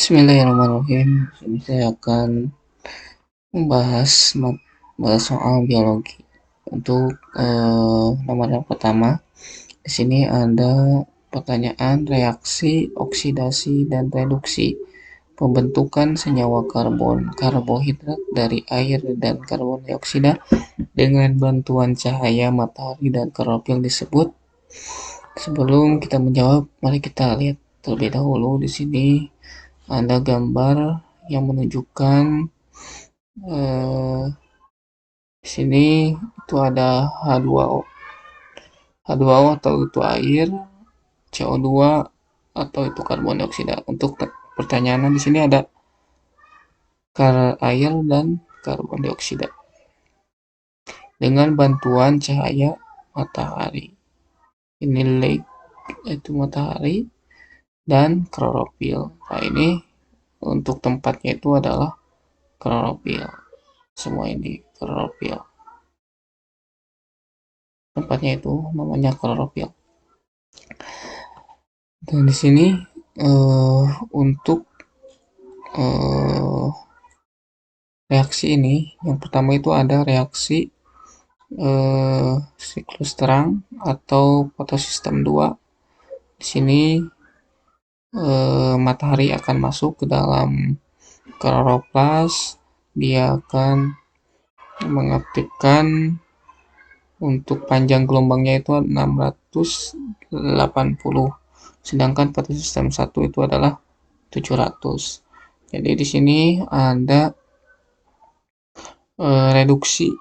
Bismillahirrahmanirrahim. Ini saya akan membahas soal biologi. Untuk nomor yang pertama, di sini ada pertanyaan reaksi oksidasi dan reduksi pembentukan senyawa karbon, karbohidrat dari air dan karbon dioksida dengan bantuan cahaya matahari dan klorofil disebut. Sebelum kita menjawab, mari kita lihat terlebih dahulu di sini ada gambar yang menunjukkan di sini itu ada H2O. H2O atau itu air, CO2 atau itu karbon dioksida. Untuk pertanyaannya di sini ada air dan karbon dioksida dengan bantuan cahaya matahari. Ini light itu matahari dan klorofil. Nah, ini untuk tempatnya itu adalah klorofil. Semua ini klorofil. Tempatnya itu namanya klorofil. Dan di sini untuk reaksi ini, yang pertama itu ada reaksi siklus terang atau fotosistem 2. Di sini matahari akan masuk ke dalam kloroplas, dia akan mengaktifkan untuk panjang gelombangnya itu 680, sedangkan fotosistem 1 itu adalah 700. Jadi di sini ada reduksi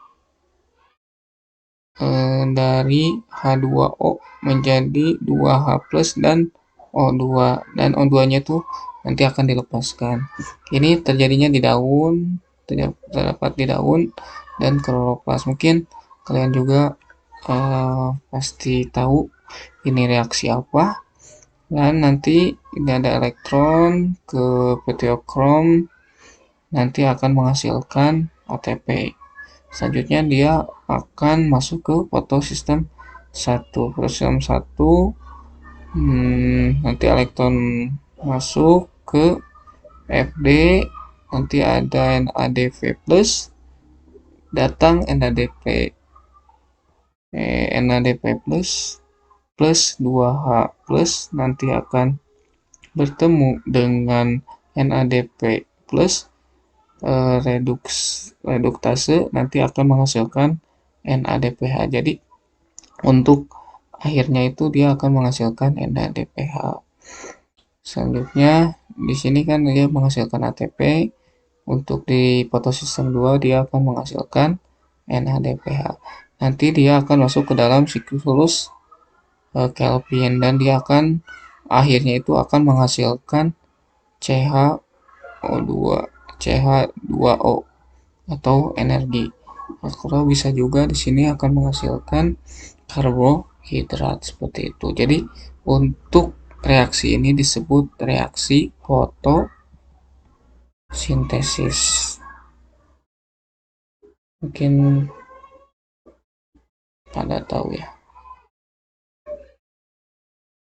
dari H2O menjadi 2H plus dan O2, dan O2-nya itu nanti akan dilepaskan. Ini terjadinya di daun, terdapat di daun dan kloroplas. Mungkin kalian juga pasti tahu ini reaksi apa. Dan nanti ini ada elektron ke peteokrom, nanti akan menghasilkan ATP. Selanjutnya dia akan masuk ke fotosistem 1. Fotosistem 1 nanti elektron masuk ke Fd, nanti ada NADV plus, datang NADP plus plus 2H plus, nanti akan bertemu dengan NADP plus, reduktase nanti akan menghasilkan NADPH. Jadi untuk akhirnya itu dia akan menghasilkan NADPH. Selanjutnya di sini kan dia menghasilkan ATP. Untuk di fotosistem 2 dia akan menghasilkan NADPH. Nanti dia akan masuk ke dalam siklus Kelvin dan dia akan akhirnya itu akan menghasilkan CH2O atau energi. Atau bisa juga di sini akan menghasilkan karbohidrat seperti itu. Jadi untuk reaksi ini disebut reaksi fotosintesis. Mungkin pada tahu ya.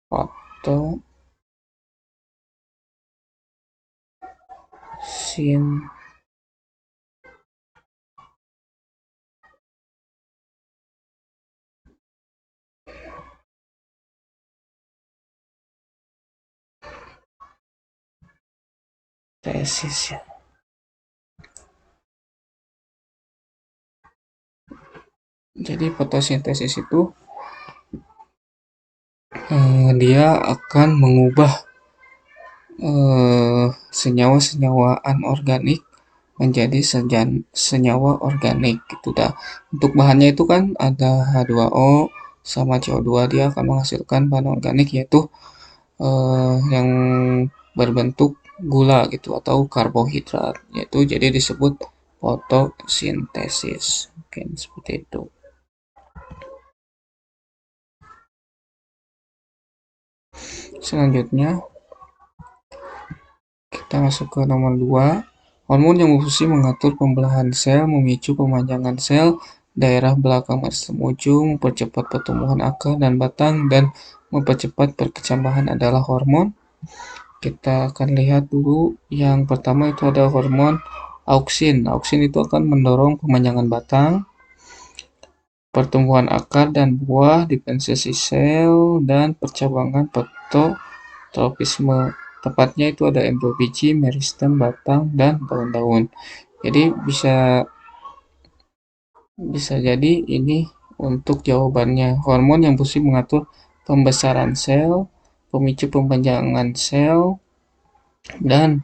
Fotosintesis ya. Jadi fotosintesis itu dia akan mengubah senyawa-senyawa anorganik menjadi senyawa organik gitu dah. Untuk bahannya itu kan ada H2O sama CO2, dia akan menghasilkan bahan organik yaitu yang berbentuk gula gitu atau karbohidrat, yaitu jadi disebut fotosintesis. Mungkin seperti itu. Selanjutnya kita masuk ke nomor 2. Hormon yang berfungsi mengatur pembelahan sel, memicu pemanjangan sel, daerah belakang meristem ujung, mempercepat pertumbuhan akar dan batang, dan mempercepat perkecambahan adalah hormon Kita akan lihat dulu yang pertama itu ada hormon auksin. Auksin itu akan mendorong pemanjangan batang, pertumbuhan akar dan buah, diferensiasi sel, dan percabangan fototropisme. Tepatnya itu ada embrio biji, meristem, batang, dan daun-daun. Jadi bisa jadi ini untuk jawabannya. Hormon yang berfungsi mengatur pembesaran sel, pemicu pemanjangan sel, dan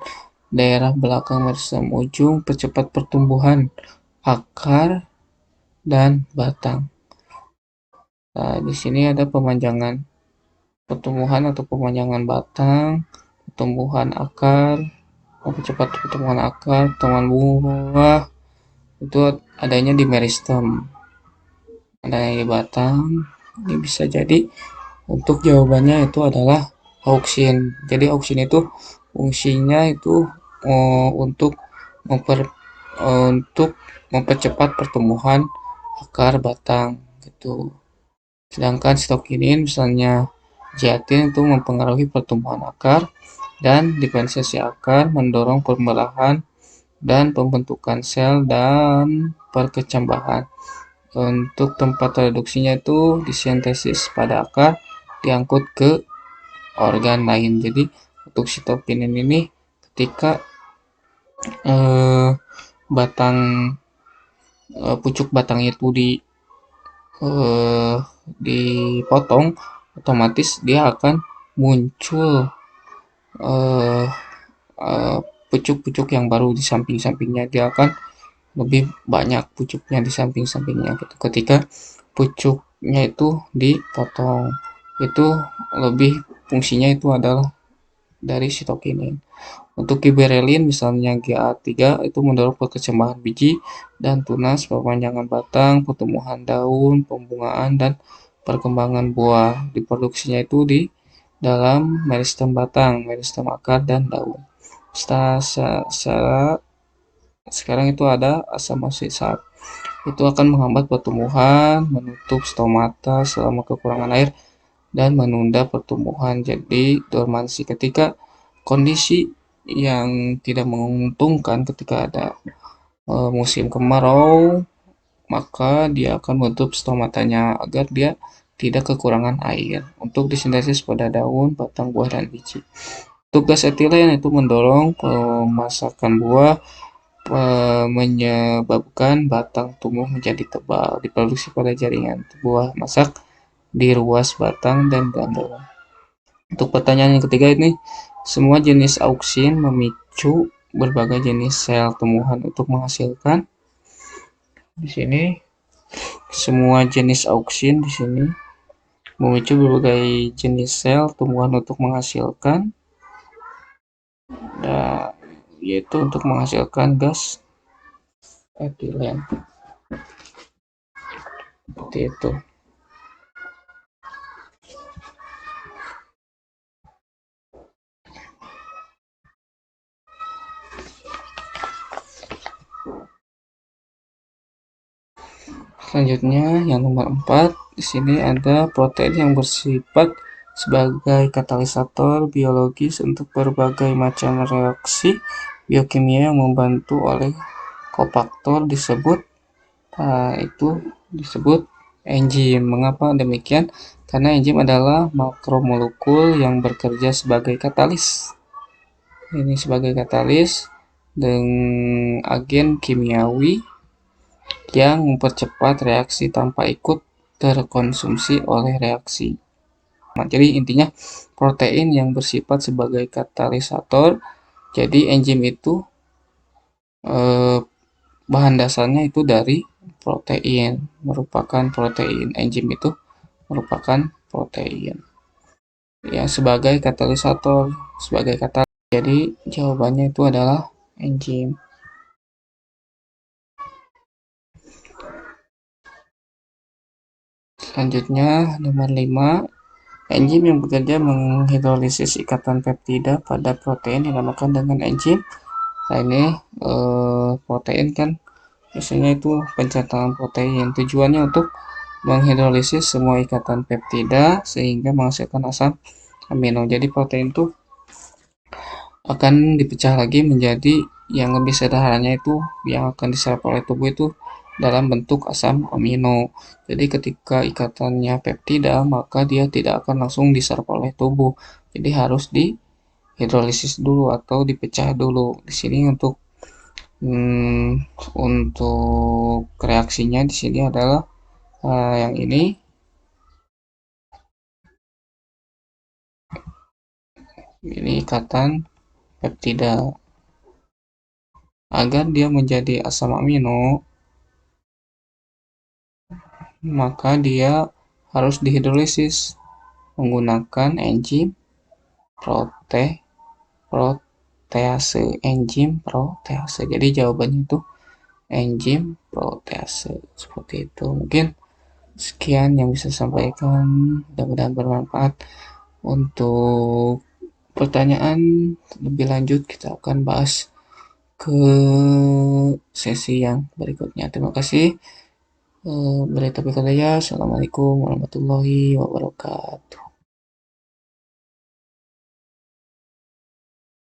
daerah belakang meristem ujung, percepat pertumbuhan akar dan batang. Nah, di sini ada pemanjangan pertumbuhan atau pemanjangan batang, pertumbuhan akar, mempercepat pertumbuhan akar, pertumbuhan buah, itu adanya di meristem, adanya di batang. Ini bisa jadi untuk jawabannya itu adalah auksin. Jadi auksin itu fungsinya itu untuk untuk mempercepat pertumbuhan akar batang gitu. Sedangkan sitokinin misalnya Zeatin itu mempengaruhi pertumbuhan akar dan diferensiasi akar, mendorong pembelahan dan pembentukan sel dan perkecambahan. Untuk tempat reduksinya itu disintesis pada akar, diangkut ke organ lain. Jadi untuk sitokinin ini ketika batang pucuk batang itu eh, dipotong, otomatis dia akan muncul eh, pucuk-pucuk yang baru di samping-sampingnya. Dia akan lebih banyak pucuknya di samping-sampingnya gitu. Ketika pucuknya itu dipotong, itu lebih fungsinya itu adalah dari sitokinin. Untuk giberelin misalnya GA3 itu mendorong perkembangan biji dan tunas, perpanjangan batang, pertumbuhan daun, pembungaan, dan perkembangan buah. Diproduksinya itu di dalam meristem batang, meristem akar, dan daun. Sekarang itu ada asam asetat. Itu akan menghambat pertumbuhan, menutup stomata selama kekurangan air, dan menunda pertumbuhan. Jadi dormansi ketika kondisi yang tidak menguntungkan ketika ada musim kemarau, maka dia akan menutup stomatanya agar dia tidak kekurangan air untuk disintesis pada daun, batang, buah, dan biji. Tugas etilen itu mendorong pemasakan buah, menyebabkan batang tumbuh menjadi tebal, diproduksi pada jaringan buah masak di ruas batang dan daun. Untuk pertanyaan yang ketiga ini, semua jenis auksin memicu berbagai jenis sel tumbuhan untuk menghasilkan. Di sini semua jenis auksin di sini memicu berbagai jenis sel tumbuhan untuk menghasilkan, yaitu untuk menghasilkan gas etilen. Seperti itu. Selanjutnya yang nomor 4, di sini ada protein yang bersifat sebagai katalisator biologis untuk berbagai macam reaksi biokimia yang membantu oleh kofaktor disebut enzim. Mengapa demikian? Karena enzim adalah makromolekul yang bekerja sebagai katalis. Ini sebagai katalis dengan agen kimiawi yang mempercepat reaksi tanpa ikut terkonsumsi oleh reaksi. Nah, jadi intinya protein yang bersifat sebagai katalisator. Jadi enzim itu bahan dasarnya itu dari protein, merupakan protein. Enzim itu merupakan protein. Ya, sebagai katalisator, sebagai katalis. Jadi jawabannya itu adalah enzim. Selanjutnya nomor 5, enzim yang bekerja menghidrolisis ikatan peptida pada protein dinamakan dengan enzim. Nah, ini protein kan biasanya itu pencetakan protein. Tujuannya untuk menghidrolisis semua ikatan peptida sehingga menghasilkan asam amino. Jadi protein itu akan dipecah lagi menjadi yang lebih sederhananya itu yang akan diserap oleh tubuh itu dalam bentuk asam amino. Jadi ketika ikatannya peptida, maka dia tidak akan langsung diserap oleh tubuh. Jadi harus dihidrolisis dulu atau dipecah dulu. Di sini untuk reaksinya di sini adalah yang ini ikatan peptida. Agar dia menjadi asam amino, maka dia harus dihidrolisis menggunakan enzim prote protease enzim protease. Jadi jawabannya itu enzim protease. Seperti itu. Mungkin sekian yang bisa saya sampaikan. Mudah-mudahan bermanfaat. Untuk pertanyaan lebih lanjut kita akan bahas ke sesi yang berikutnya. Terima kasih. Berita berikut saja. Assalamualaikum warahmatullahi wabarakatuh.